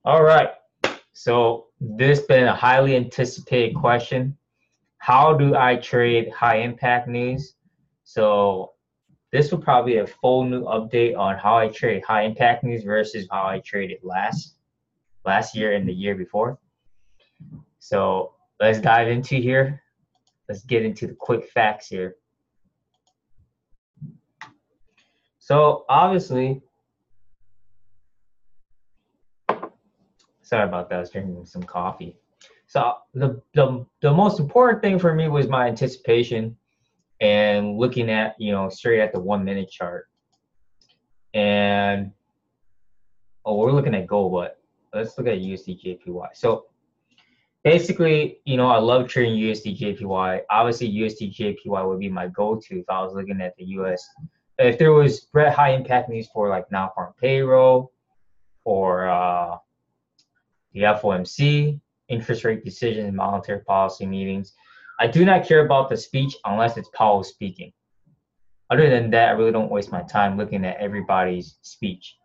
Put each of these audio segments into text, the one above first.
All right. So this been a highly anticipated question. How do I trade high impact news? So this will probably be a full new update on how I trade high impact news versus how I traded last year and the year before. So let's dive into here. Let's get into the quick facts here. So obviously, sorry about that. I was drinking some coffee. So the most important thing for me was my anticipation and looking at, straight at the 1 minute chart. And we're looking at gold, but let's look at USD So basically, I love trading USD Obviously, USD would be my go-to if I was looking at the US. If there was high impact news for like non-farm payroll or the FOMC, interest rate decisions, monetary policy meetings. I do not care about the speech unless it's Powell speaking. Other than that, I really don't waste my time looking at everybody's speech.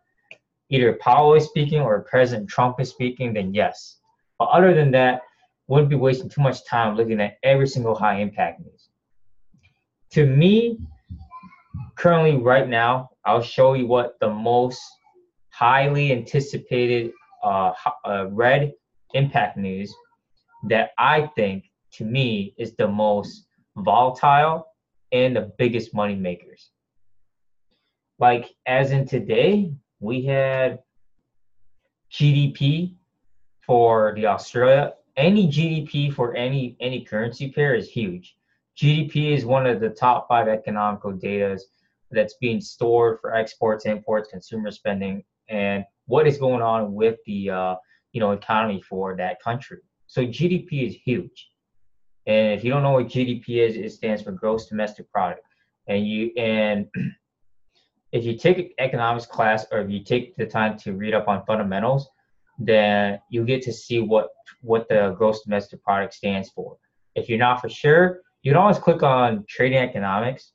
Either Powell is speaking or President Trump is speaking, then yes. But other than that, wouldn't be wasting too much time looking at every single high impact news. To me, currently right now, I'll show you what the most highly anticipated red impact news that I think, to me, is the most volatile and the biggest money makers. Like, as in today, we had GDP for the Australia. Any GDP for any currency pair is huge. GDP is one of the top 5 economical data that's being stored for exports, imports, consumer spending, and what is going on with the economy for that country. So GDP is huge. And if you don't know what GDP is, it stands for gross domestic product. And if you take economics class or if you take the time to read up on fundamentals, then you get to see what the gross domestic product stands for. If you're not for sure, you can always click on trading economics.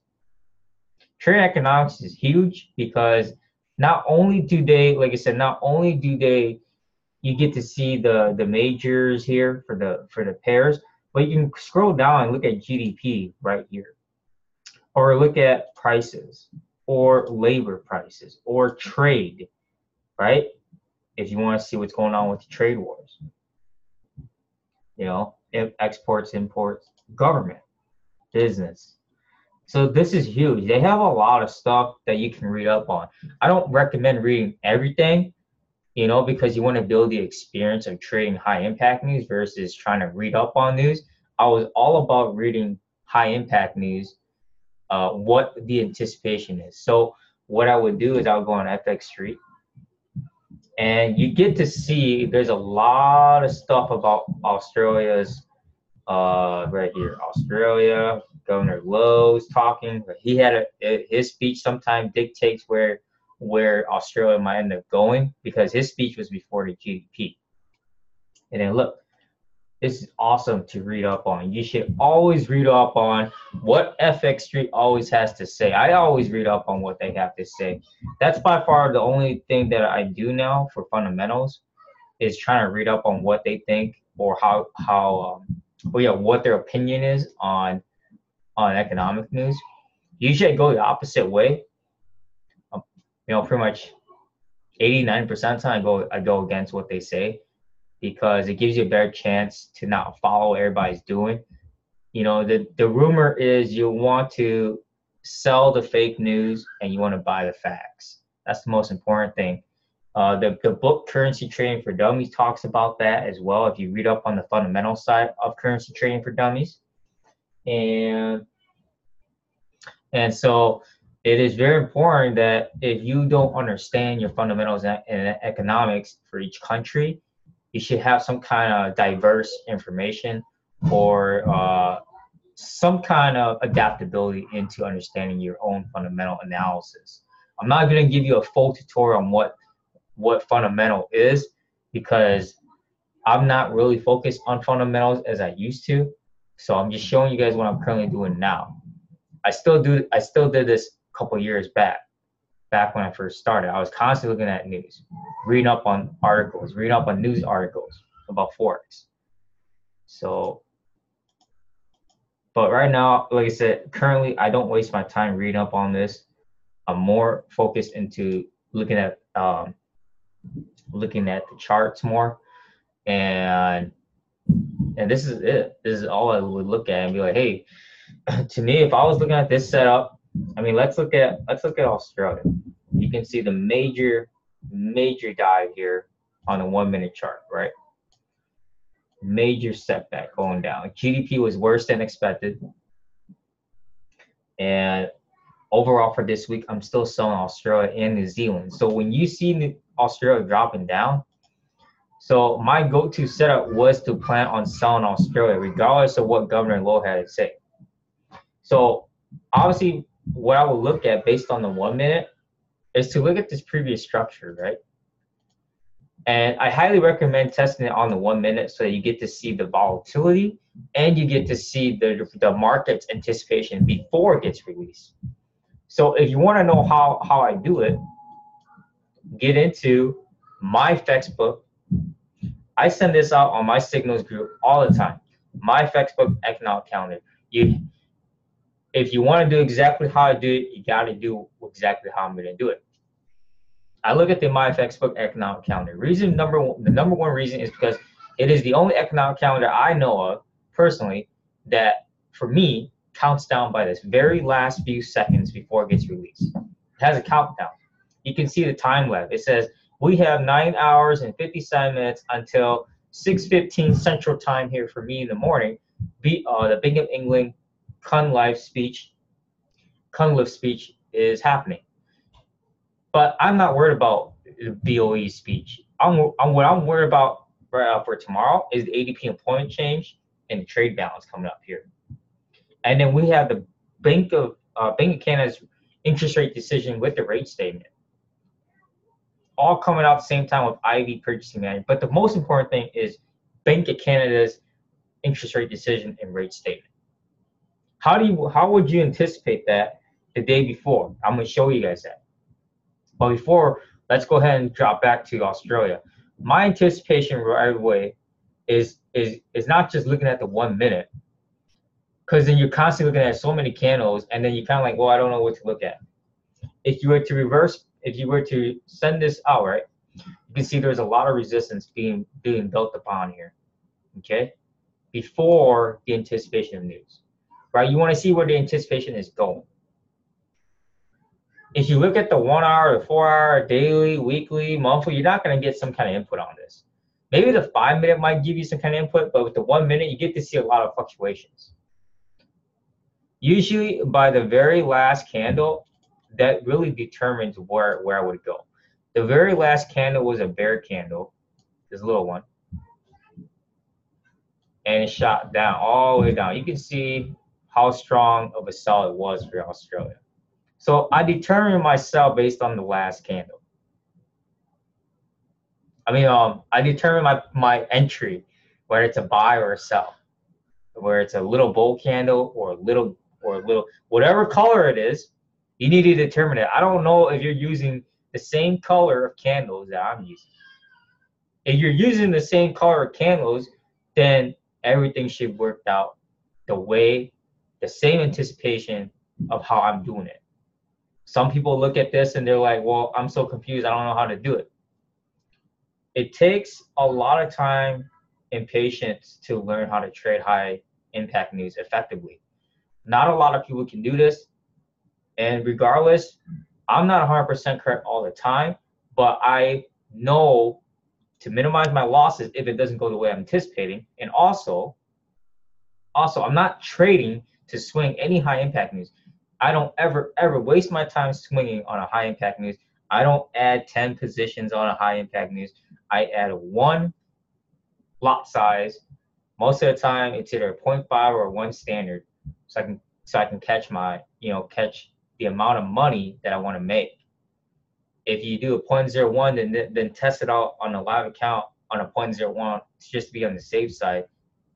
Trading economics is huge because not only do they, like I said, you get to see the majors here for the pairs, but you can scroll down and look at GDP right here, or look at prices, or labor prices, or trade, right? If you want to see what's going on with the trade wars, exports, imports, government, business. So this is huge. They have a lot of stuff that you can read up on. I don't recommend reading everything, because you want to build the experience of trading high impact news versus trying to read up on news. I was all about reading high impact news, what the anticipation is. So what I would do is I would go on FX Street, and you get to see there's a lot of stuff about Australia's right here. Australia, Governor Lowe's talking. He had his speech sometimes dictates where Australia might end up going because his speech was before the GDP. And then look, this is awesome to read up on. You should always read up on what FX Street always has to say. I always read up on what they have to say. That's by far the only thing that I do now for fundamentals is trying to read up on what they think or what their opinion is on economic news. Usually I go the opposite way. Pretty much 80-90% of the time I go against what they say because it gives you a better chance to not follow what everybody's doing. The rumor is you want to sell the fake news and you want to buy the facts. That's the most important thing. The book Currency Trading for Dummies talks about that as well if you read up on the fundamental side of currency trading for dummies. And so it is very important that if you don't understand your fundamentals and economics for each country, you should have some kind of diverse information or some kind of adaptability into understanding your own fundamental analysis. I'm not going to give you a full tutorial on what fundamental is because I'm not really focused on fundamentals as I used to. So I'm just showing you guys what I'm currently doing now. I still did this a couple years back, back when I first started. I was constantly looking at news, reading up on articles, reading up on news articles about Forex. So, but right now, like I said, currently I don't waste my time reading up on this. I'm more focused into looking at the charts more, and this is it. This is all I would look at and be like, hey, to me, if I was looking at this setup, I mean, let's look at Australia. You can see the major dive here on the 1 minute chart, right? Major setback going down. GDP was worse than expected, and overall for this week, I'm still selling Australia and New Zealand. So when you see Australia dropping down, so my go-to setup was to plan on selling Australia, regardless of what Governor Lowe had to say. So obviously, what I would look at based on the 1 minute is to look at this previous structure, right? And I highly recommend testing it on the 1 minute so that you get to see the volatility and you get to see the market's anticipation before it gets released. So if you want to know how I do it, get into my FX book. I send this out on my signals group all the time. My FX book economic calendar. If you want to do exactly how I do it, you got to do exactly how I'm going to do it. I look at the MyFX book economic calendar. The number one reason is because it is the only economic calendar I know of personally that, for me, counts down by this very last few seconds before it gets released. It has a countdown. You can see the time lapse. It says we have 9 hours and 57 minutes until 6:15 Central Time here for me in the morning. The Bank of England Cunliffe speech is happening. But I'm not worried about the BOE speech. What I'm worried about for tomorrow is the ADP employment change and the trade balance coming up here. And then we have the Bank of Canada's interest rate decision with the rate statement, all coming out at the same time with IV purchasing manager. But the most important thing is Bank of Canada's interest rate decision and rate statement. How would you anticipate that the day before? I'm going to show you guys that. But before, let's go ahead and drop back to Australia. My anticipation right away is not just looking at the 1 minute, because then you're constantly looking at so many candles, and then you're kind of like, well, I don't know what to look at. If you were to send this out, right, you can see there's a lot of resistance being built upon here, okay, before the anticipation of news, right? You want to see where the anticipation is going. If you look at the 1 hour, the 4 hour, daily, weekly, monthly, you're not going to get some kind of input on this. Maybe the 5 minute might give you some kind of input, but with the 1 minute, you get to see a lot of fluctuations. Usually by the very last candle, that really determines where I would go. The very last candle was a bear candle, this little one, and it shot down all the way down. You can see how strong of a sell it was for Australia. So I determine my sell based on the last candle. I determine my entry, whether it's a buy or a sell, whether it's a little bull candle or a little whatever color it is. You need to determine it. I don't know if you're using the same color of candles that I'm using. If you're using the same color of candles, then everything should work out the same anticipation of how I'm doing it. Some people look at this and they're like, well, I'm so confused. I don't know how to do it. It takes a lot of time and patience to learn how to trade high impact news effectively. Not a lot of people can do this. And regardless, I'm not 100% correct all the time, but I know to minimize my losses if it doesn't go the way I'm anticipating. And also, I'm not trading to swing any high impact news. I don't ever waste my time swinging on a high impact news. I don't add 10 positions on a high impact news. I add one lot size. Most of the time, it's either a 0.5 or 1 standard, so I can catch catch the amount of money that I want to make. If you do a 0.01, then test it out on a live account on a 0.01 just to be on the safe side.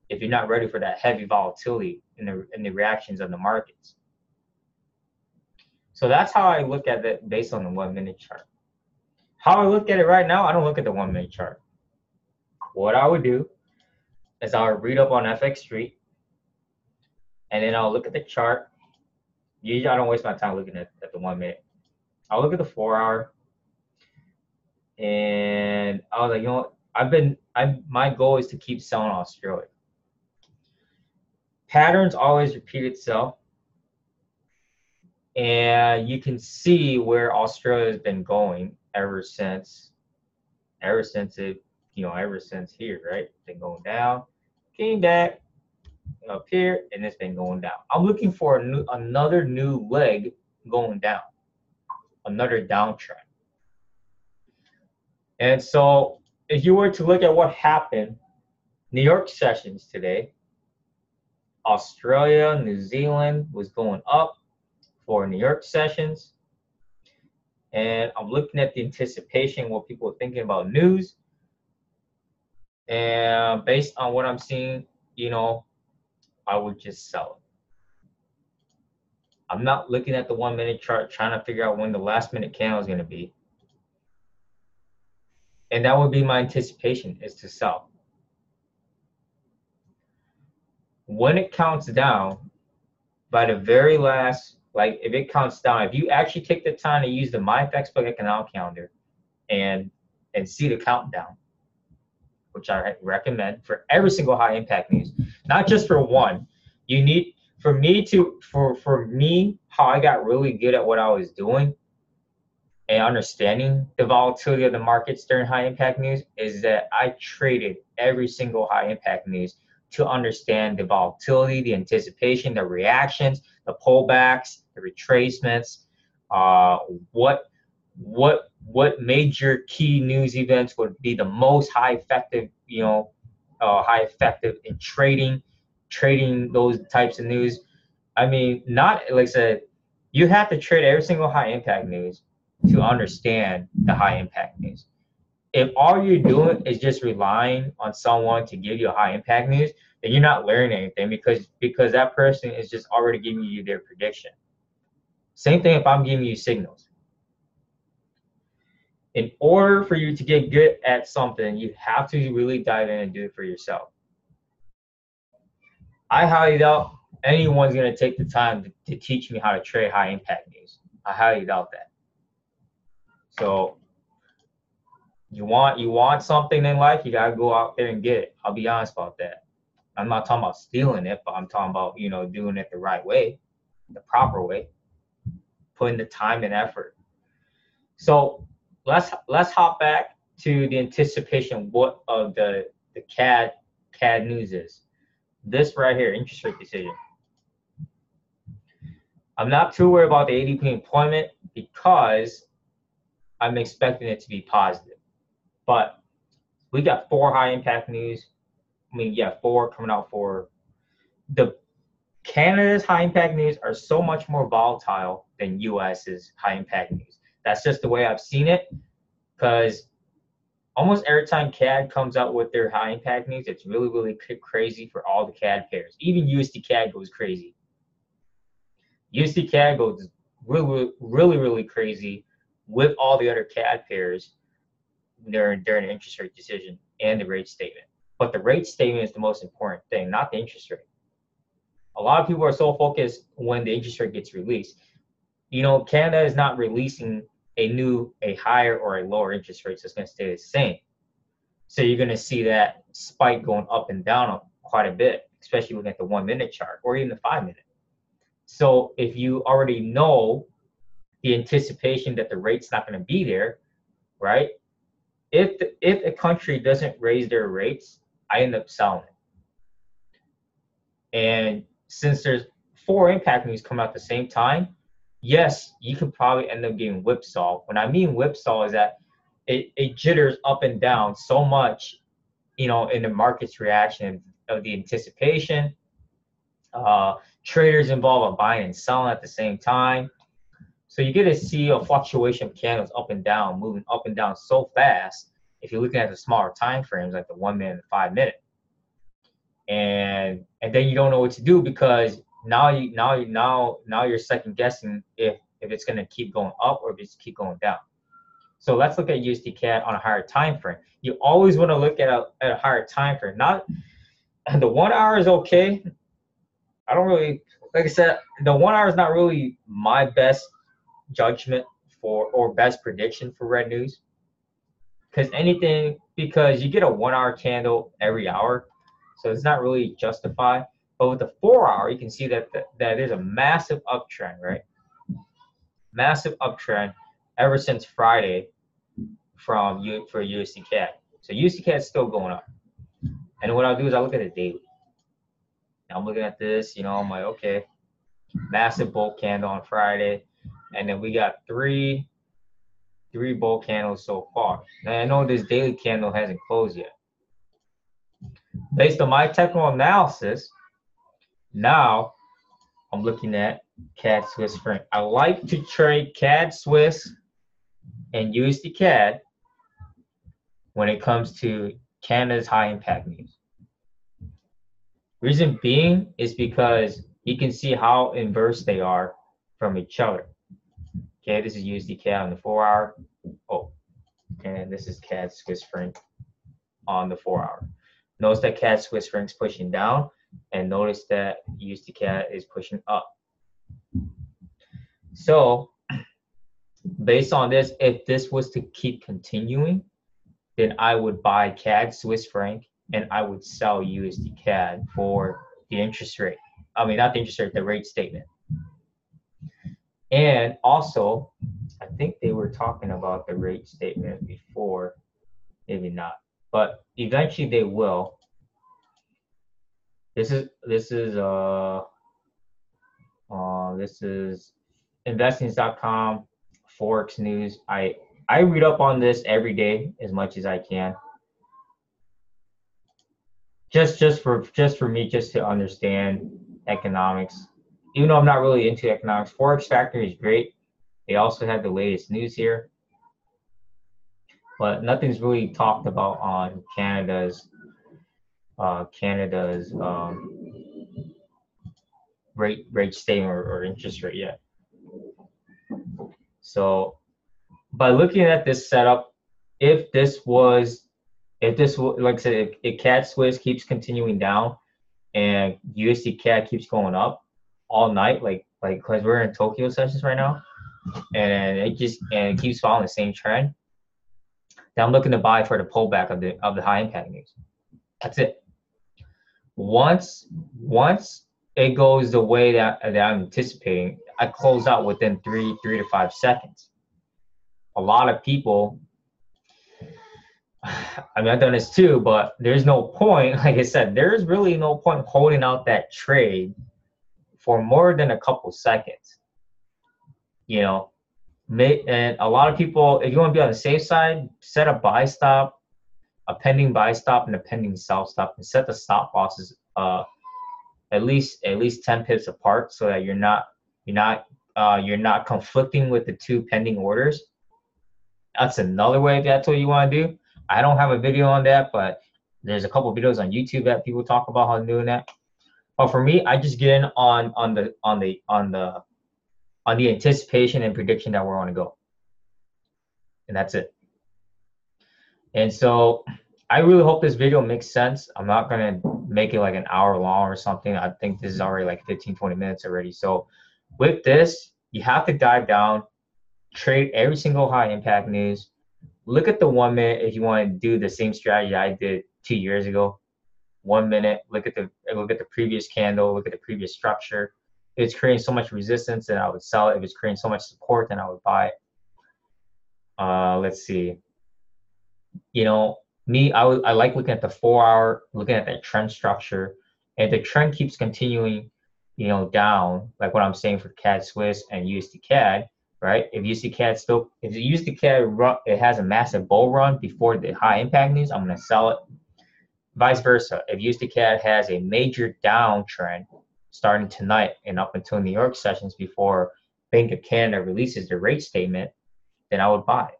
If you're not ready for that heavy volatility in the reactions of the markets. So that's how I look at it based on the 1 minute chart. How I look at it right now, I don't look at the 1 minute chart. What I would do is I would read up on FX Street, and then I'll look at the chart. Usually I don't waste my time looking at the 1 minute. I'll look at the 4 hour, and I was like, you know what? My goal is to keep selling Australia. Patterns always repeat itself, and you can see where Australia has been going ever since here, right? Been going down, came back up here, and it's been going down. I'm looking for another new leg going down, another downtrend. And so if you were to look at what happened, New York sessions today, Australia, New Zealand was going up for New York sessions. And I'm looking at the anticipation, what people are thinking about news. And based on what I'm seeing, I would just sell it. I'm not looking at the 1 minute chart trying to figure out when the last minute candle is going to be. And that would be my anticipation, is to sell. When it counts down, by the very last, like if it counts down, if you actually take the time to use the MyFX Plug Economic Calendar and see the countdown, which I recommend for every single high impact news, not just for one. You need, for me, how I got really good at what I was doing and understanding the volatility of the markets during high impact news is that I traded every single high impact news to understand the volatility, the anticipation, the reactions, the pullbacks, the retracements, what major key news events would be the most high effective in trading those types of news. I mean, not like I said, you have to trade every single high impact news to understand the high impact news. If all you're doing is just relying on someone to give you a high impact news, then you're not learning anything because that person is just already giving you their prediction. Same thing if I'm giving you signals. In order for you to get good at something, you have to really dive in and do it for yourself. I highly doubt anyone's going to take the time to teach me how to trade high impact news. I highly doubt that. So you want something in life, you got to go out there and get it. I'll be honest about that. I'm not talking about stealing it, but I'm talking about, doing it the right way, the proper way, putting the time and effort. So let's hop back to the anticipation what of the CAD news is. This right here, interest rate decision. I'm not too worried about the ADP employment because I'm expecting it to be positive. But we got 4 high impact news. 4 coming out for the Canada's high impact news are so much more volatile than US's high impact news. That's just the way I've seen it, because almost every time CAD comes out with their high impact news, it's really, really crazy for all the CAD pairs. Even USD CAD goes crazy. USD CAD goes really, really, really crazy with all the other CAD pairs during the interest rate decision and the rate statement. But the rate statement is the most important thing, not the interest rate. A lot of people are so focused when the interest rate gets released. Canada is not releasing a higher or a lower interest rate, so it's going to stay the same. So you're going to see that spike going up and down quite a bit, especially looking at the 1 minute chart or even the 5 minute. So if you already know the anticipation that the rate's not going to be there, right? If a country doesn't raise their rates, I end up selling it. And since there's 4 impact news come out at the same time, yes, you could probably end up getting whipsaw. When I mean whipsaw is that it jitters up and down so much, in the market's reaction of the anticipation. Traders involved in buying and selling at the same time. So you get to see a fluctuation of candles up and down, moving up and down so fast if you're looking at the smaller time frames like the 1 minute and 5 minute. And then you don't know what to do because now you're second guessing if if it's going to keep going up or if it's keep going down. So let's look at USD CAD on a higher time frame. You always want to look at a higher time frame. Not the 1 hour is okay. I don't really, like I said, the 1 hour is not really my best judgment for or best prediction for red news. Because you get a 1 hour candle every hour, so it's not really justified. But with the 4 hour, you can see that there's a massive uptrend, right? Massive uptrend ever since Friday for USD CAD. So USD CAD is still going up. And what I'll do is I'll look at it daily. Now I'm looking at this, I'm like, okay, massive bull candle on Friday, and then we got three bull candles so far. Now I know this daily candle hasn't closed yet. Based on my technical analysis, now I'm looking at CAD Swiss franc. I like to trade CAD Swiss and USD CAD when it comes to Canada's high impact news. Reason being is because you can see how inverse they are from each other. Okay, this is USD CAD on the 4 hour. Oh, and this is CAD Swiss franc on the 4 hour. Notice that CAD Swiss franc is pushing down, and notice that USD CAD is pushing up. So, based on this, if this was to keep continuing, then I would buy CAD Swiss franc and I would sell USD CAD for the interest rate. I mean, not the interest rate, the rate statement. And also, I think they were talking about the rate statement before, maybe not, but eventually they will. This is investings.com, Forex news. I read up on this every day as much as I can. Just for me, just to understand economics. Even though I'm not really into economics, Forex Factory is great. They also have the latest news here, but nothing's really talked about on Canada's rate statement or interest rate yet. So by looking at this setup, if this was like I said, if CAD Swiss keeps continuing down and USD CAD keeps going up all night, like because we're in Tokyo sessions right now, and it keeps following the same trend, then I'm looking to buy for the pullback of the high impact news. That's it. Once it goes the way that I'm anticipating, I close out within 3 to 5 seconds. A lot of people, I mean, I've done this too, but there's no point, like I said, there's really no point holding out that trade for more than a couple seconds. And a lot of people, if you want to be on the safe side, set a buy stop, a pending buy stop, and a pending sell stop, and set the stop losses at least 10 pips apart, so that you're not conflicting with the two pending orders. That's another way if that's what you want to do. I don't have a video on that, but there's a couple videos on YouTube that people talk about how doing that. But for me, I just get in on the anticipation and prediction that we're going to go, and that's it. And so I really hope this video makes sense. I'm not going to make it like an hour long or something. I think this is already like 15-20 minutes already. So with this, you have to dive down, trade every single high impact news. Look at the 1 minute if you want to do the same strategy I did 2 years ago. 1 minute, look at the previous candle, look at the previous structure. If it's creating so much resistance, then I would sell it. If it's creating so much support, then I would buy it. Let's see. I like looking at the 4 hour, looking at that trend structure. And the trend keeps continuing, down, like what I'm saying for CAD Swiss and USD CAD, right? If USD CAD it has a massive bull run before the high impact news, I'm going to sell it. Vice versa. If USD CAD has a major downtrend starting tonight and up until New York sessions before Bank of Canada releases the rate statement, then I would buy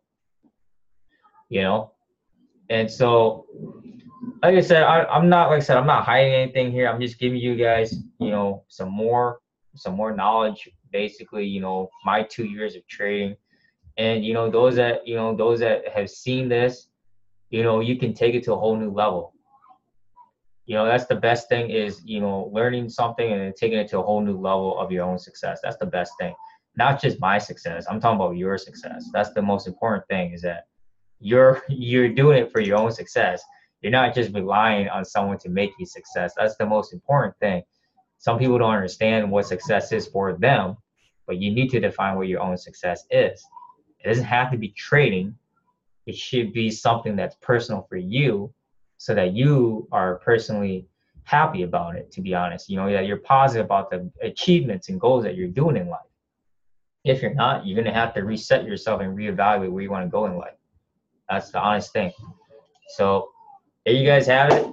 it. And so, like I said, I'm not hiding anything here. I'm just giving you guys, some more knowledge basically, you know, my 2 years of trading. And you know, those that have seen this, you know, you can take it to a whole new level. You know, that's the best thing is, you know, learning something and then taking it to a whole new level of your own success. That's the best thing. Not just my success. I'm talking about your success. That's the most important thing is that you're doing it for your own success. You're not just relying on someone to make you success. That's the most important thing. Some people don't understand what success is for them, but you need to define what your own success is. It doesn't have to be trading. It should be something that's personal for you so that you are personally happy about it, to be honest. You know, that you're positive about the achievements and goals that you're doing in life. If you're not, you're going to have to reset yourself and reevaluate where you want to go in life. That's the honest thing. So there you guys have it.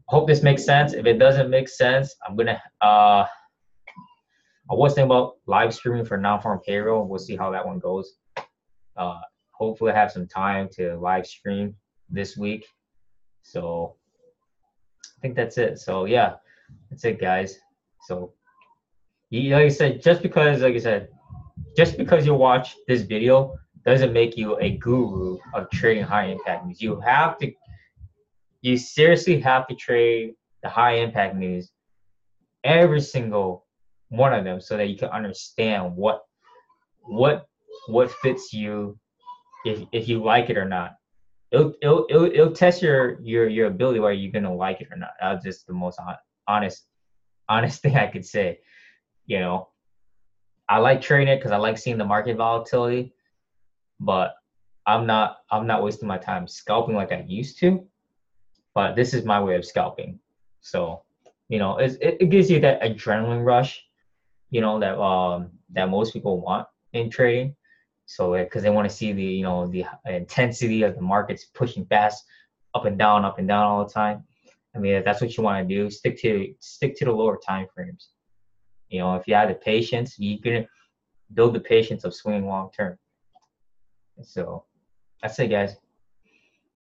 Hope this makes sense. If it doesn't make sense, I'm going to, I was thinking about live streaming for non-farm payroll. We'll see how that one goes. Hopefully I have some time to live stream this week. So I think that's it. So yeah, that's it, guys. So like I said, just because you watch this video doesn't make you a guru of trading high impact news. You seriously have to trade the high impact news, every single one of them, so that you can understand what fits you, if you like it or not. It'll test your ability whether you're gonna like it or not. That's just the most honest thing I could say. You know, I like trading it because I like seeing the market volatility, but I'm not wasting my time scalping like I used to. But this is my way of scalping. So, you know, it gives you that adrenaline rush, you know, that most people want in trading. So because they want to see the intensity of the markets pushing fast up and down all the time. I mean, if that's what you want to do, stick to the lower time frames. You know, if you have the patience, you can build the patience of swinging long term. So that's it, guys.